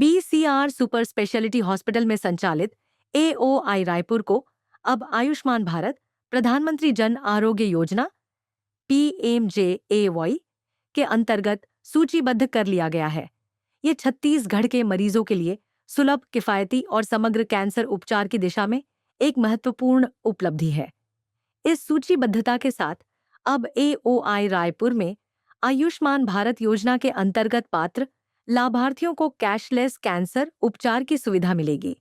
BCR super speciality hospital में संचालित AOI Raipur को अब आयुष्मान भारत प्रधानमंत्री जन आरोग्य योजना PMJAY के अंतर्गत सूचीबद्ध कर लिया गया है। ये छत्तीसगढ़ के मरीजों के लिए सुलभ, किफायती और समग्र कैंसर उपचार की दिशा में एक महत्वपूर्ण उपलब्धि है। इस सूचीबद्धता के साथ अब AOI रायपुर में आयुष्मान भारत योजना के अंतर्गत पात्र लाभार्थियों को कैशलेस कैंसर उपचार की सुविधा मिलेगी।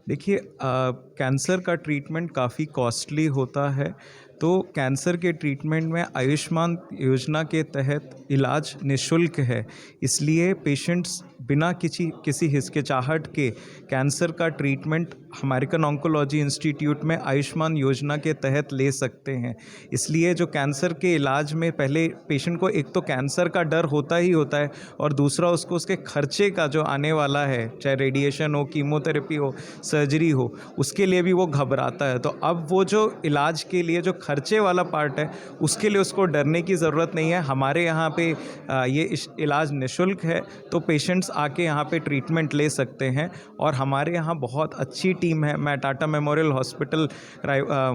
देखिए, कैंसर का ट्रीटमेंट काफ़ी कॉस्टली होता है, तो कैंसर के ट्रीटमेंट में आयुष्मान योजना के तहत इलाज निःशुल्क है। इसलिए पेशेंट्स बिना किसी हिचकिचाहट के कैंसर का ट्रीटमेंट अमेरिकन ऑन्कोलॉजी इंस्टीट्यूट में आयुष्मान योजना के तहत ले सकते हैं। इसलिए जो कैंसर के इलाज में पहले पेशेंट को एक तो कैंसर का डर होता ही होता है, और दूसरा उसको उसके खर्चे का जो आने वाला है, चाहे रेडिएशन हो, कीमोथेरेपी हो, सर्जरी हो, उसके लिए भी वो घबराता है। तो अब वो जो इलाज के लिए जो खर्चे वाला पार्ट है, उसके लिए उसको डरने की ज़रूरत नहीं है। हमारे यहाँ पे ये इलाज निःशुल्क है, तो पेशेंट्स आके यहाँ पे ट्रीटमेंट ले सकते हैं। और हमारे यहाँ बहुत अच्छी टीम है। मैं टाटा मेमोरियल हॉस्पिटल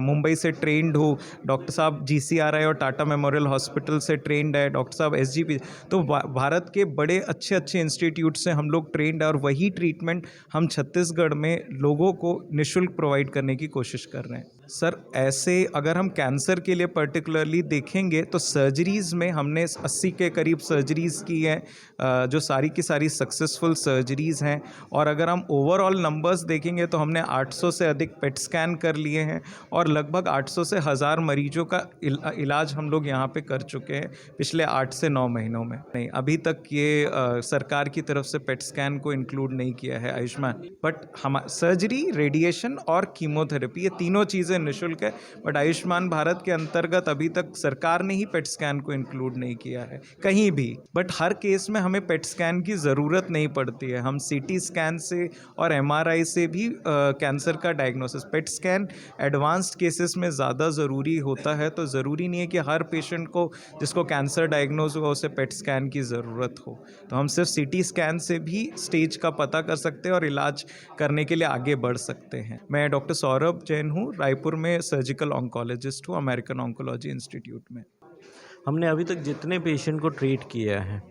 मुंबई से ट्रेंड हूँ। डॉक्टर साहब GCRI और टाटा मेमोरियल हॉस्पिटल से ट्रेंड है। डॉक्टर साहब SGP। तो भारत के बड़े अच्छे अच्छे इंस्टीट्यूट से हम लोग ट्रेंड है, और वही ट्रीटमेंट हम छत्तीसगढ़ में लोगों को निःशुल्क प्रोवाइड करने की कोशिश कर रहे हैं। सर, ऐसे अगर हम कैंसर के लिए पर्टिकुलरली देखेंगे तो सर्जरीज़ में हमने 80 के करीब सर्जरीज़ की है, जो सारी की सारी सक्सेसफुल सर्जरीज़ हैं। और अगर हम ओवरऑल नंबर्स देखेंगे तो हमने 800 से अधिक पेट स्कैन कर लिए हैं, और लगभग 800 से 1000 मरीजों का इलाज हम लोग यहाँ पे कर चुके हैं पिछले 8 से 9 महीनों में। नहीं, अभी तक ये सरकार की तरफ से पेट स्कैन को इंक्लूड नहीं किया है आयुष्मान। बट हम सर्जरी, रेडिएशन और कीमोथेरेपी, ये तीनों चीज़ें निःशुल्क है। बट आयुष्मान भारत के अंतर्गत अभी तक सरकार ने ही पेट स्कैन को इंक्लूड नहीं किया है कहीं भी। बट हर केस में हमें पेट स्कैन की ज़रूरत नहीं पड़ती है। हम CT स्कैन से और MRI से भी कैंसर का diagnosis, PET scan advanced cases में ज़्यादा ज़रूरी होता है। तो ज़रूरी नहीं है कि हर पेशेंट को जिसको कैंसर डायग्नोज हुआ उसे पेट स्कैन की ज़रूरत हो। तो हम सिर्फ CT स्कैन से भी स्टेज का पता कर सकते हैं और इलाज करने के लिए आगे बढ़ सकते हैं। मैं डॉक्टर सौरभ जैन हूँ, रायपुर में सर्जिकल ऑन्कोलॉजिस्ट हूँ अमेरिकन ऑन्कोलॉजी इंस्टीट्यूट में। हमने अभी तक जितने पेशेंट को ट्रीट किया है,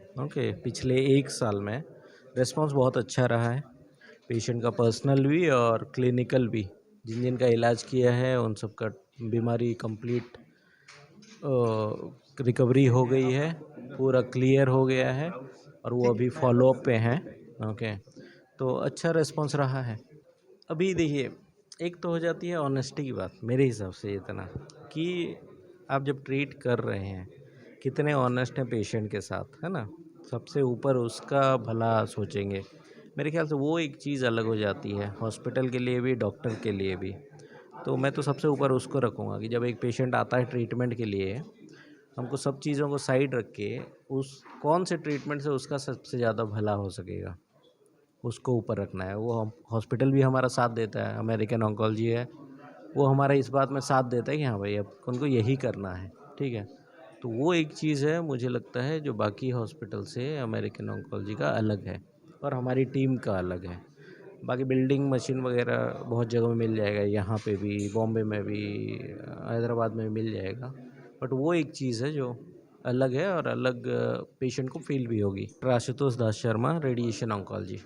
पिछले 1 साल में रिस्पांस बहुत अच्छा रहा है। पेशेंट का पर्सनल भी और क्लिनिकल भी, जिन जिन का इलाज किया है उन सब का बीमारी कंप्लीट रिकवरी हो गई है, पूरा क्लियर हो गया है, और वो अभी फॉलोअप पे हैं। तो अच्छा रिस्पांस रहा है। अभी देखिए, एक तो हो जाती है ऑनेस्टी की बात मेरे हिसाब से, इतना कि आप जब ट्रीट कर रहे हैं कितने ऑनेस्ट हैं पेशेंट के साथ, है ना। सबसे ऊपर उसका भला सोचेंगे। मेरे ख्याल से वो एक चीज़ अलग हो जाती है, हॉस्पिटल के लिए भी, डॉक्टर के लिए भी। तो मैं तो सबसे ऊपर उसको रखूँगा कि जब एक पेशेंट आता है ट्रीटमेंट के लिए, हमको सब चीज़ों को साइड रख के उस कौन से ट्रीटमेंट से उसका सबसे ज़्यादा भला हो सकेगा, उसको ऊपर रखना है। वो हम हॉस्पिटल भी हमारा साथ देता है, अमेरिकन ऑन्कोलॉजी है, वो हमारा इस बात में साथ देता है कि हाँ भाई अब उनको यही करना है, ठीक है। तो वो एक चीज़ है मुझे लगता है जो बाकी हॉस्पिटल से अमेरिकन ऑन्कोलॉजी का अलग है, और हमारी टीम का अलग है। बाकी बिल्डिंग मशीन वगैरह बहुत जगह में मिल जाएगा, यहाँ पे भी, बॉम्बे में भी, हैदराबाद में भी मिल जाएगा। बट वो एक चीज़ है जो अलग है, और अलग पेशेंट को फील भी होगी। आशुतोष दास शर्मा, रेडिएशन ऑन्कोलॉजी।